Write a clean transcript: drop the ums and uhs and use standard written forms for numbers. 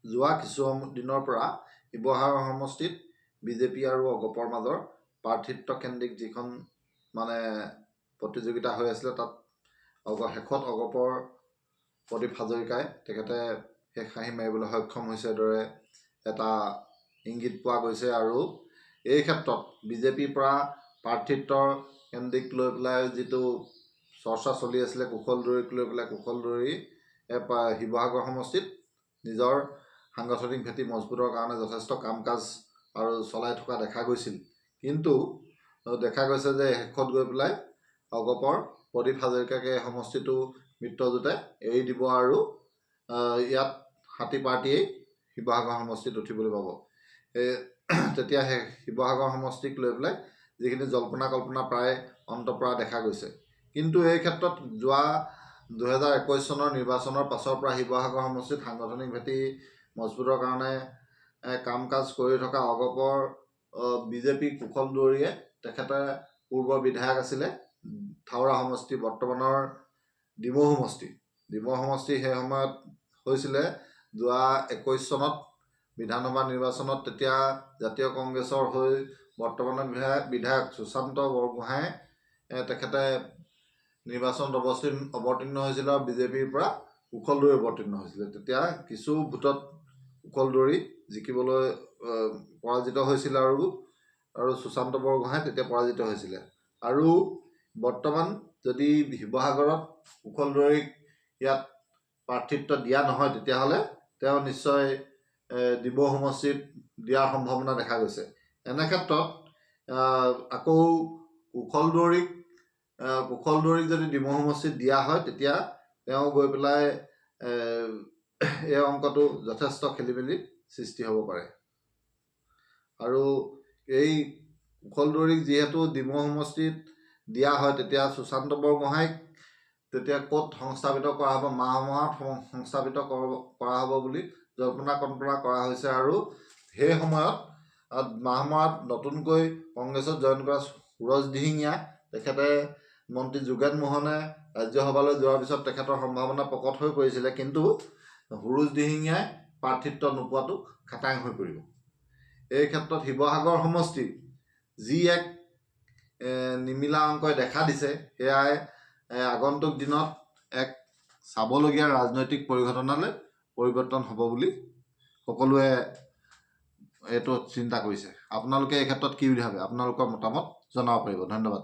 যোৱা কিছু দিনৰ পৰা শিৱসাগৰ সমষ্টিত বিজেপি আৰু অগপৰ মাজৰ প্ৰাৰ্থিত্ব কেন্দ্ৰিক যিখন মানে প্ৰতিযোগিতা হৈ আছিলে তাত শেষত অগপৰ প্ৰদীপ হাজৰিকাই তেখেতে শেষ হাঁহি মাৰিবলৈ সক্ষম হৈছে দৰে এটা ইংগিত পোৱা গৈছে। আৰু এই ক্ষেত্ৰত বিজেপিৰ পৰা প্ৰাৰ্থিত্বৰ কেন্দ্ৰিক লৈ পেলাই যিটো চৰ্চা চলি আছিলে কুশলদৰীক লৈ পেলাই, কুশলদৰী শিৱসাগৰ সমষ্টিত নিজৰ সাংগঠনিক ভেটি মজবুতৰ কাৰণে যথেষ্ট কাম কাজ আৰু চলাই থকা দেখা গৈছিল। কিন্তু দেখা গৈছে যে শেষত গৈ পেলাই অগপৰ প্ৰদীপ হাজৰিকাকে সমষ্টিটো মিত্ৰজোঁটে এৰি দিব আৰু ইয়াত হাতী পাৰ্টীয়েই শিৱসাগৰ সমষ্টিত উঠিবলৈ পাব। তেতিয়া শিৱসাগৰ সমষ্টিক লৈ পেলাই যিখিনি জল্পনা কল্পনা প্ৰায় অন্ত পৰা দেখা গৈছে। কিন্তু এই ক্ষেত্ৰত যোৱা 2021 চনৰ নিৰ্বাচনৰ পাছৰ পৰা শিৱসাগৰ সমষ্টিত সাংগঠনিক ভেটি মজবুতৰ কাৰণে কাম কাজ কৰি থকা অগপৰ বিজেপি কুশলদৰীয়ে তেখেতে পূৰ্বৰ বিধায়ক আছিলে থাওৰা সমষ্টি, বৰ্তমানৰ ডিমৌ সমষ্টি। ডিমৌ সমষ্টি সেই সময়ত হৈছিলে যোৱা 21 চনত বিধানসভা নিৰ্বাচনত। তেতিয়া জাতীয় কংগ্ৰেছৰ হৈ বৰ্তমানৰ বিধায়ক সুশান্ত বৰগোহাঁয়ে তেখেতে নিৰ্বাচনত অৱতীৰ্ণ হৈছিলে আৰু বিজেপিৰ পৰা কুশলদৰী অৱতীৰ্ণ হৈছিলে। তেতিয়া কিছু ভোটত কুশলদৰী জিকিবলৈ পৰাজিত হৈছিল আৰু সুশান্ত বৰগোহাঁই তেতিয়া পৰাজিত হৈছিলে। আৰু বৰ্তমান যদি শিৱসাগৰত কুশলদৰীক ইয়াত প্ৰাৰ্থিত্ব দিয়া নহয় তেতিয়াহ'লে তেওঁ নিশ্চয় ডিমৌ সমষ্টিত দিয়াৰ সম্ভাৱনা দেখা গৈছে। এনে ক্ষেত্ৰত আকৌ কুশলদৰীক যদি ডিমৌ সমষ্টিত দিয়া হয় তেতিয়া তেওঁ গৈ পেলাই এই অংকটো যথেষ্ট খেলি মেলি সৃষ্টি হ'ব পাৰে। আৰু এই কুশলদৰীক যিহেতু ডিমৌ সমষ্টিত দিয়া হয় তেতিয়া সুশান্ত বৰগোহাঁইক তেতিয়া ক'ত সংস্থাপিত কৰা হ'ব, মাহমৰাত সংস্থাপিত কৰা হ'ব বুলি জল্পনা কল্পনা কৰা হৈছে। আৰু সেই সময়ত মাহমৰাত নতুনকৈ কংগ্ৰেছত জইন কৰা সুৰজ দিহিঙীয়া তেখেতে মন্ত্ৰী যোগেন মোহনে ৰাজ্যসভালৈ যোৱাৰ পিছত তেখেতৰ সম্ভাৱনা প্ৰকট হৈ পৰিছিলে। কিন্তু সুৰজ দিহিঙীয়াই প্ৰাৰ্থিত্ব নোপোৱাটো খাটাং হৈ পৰিব। এই ক্ষেত্ৰত শিৱসাগৰ সমষ্টিত যি এক নিমিলা অংকই দেখা দিছে সেয়াই আগন্তুক দিনত এক চাবলগীয়া ৰাজনৈতিক পৰিঘটনালৈ পৰিৱৰ্তন হ'ব বুলি সকলোৱে এইটো চিন্তা কৰিছে। আপোনালোকে এই ক্ষেত্ৰত কি বুলি ভাবে? আপোনালোকৰ মতামত জনাব পাৰিব। ধন্যবাদ।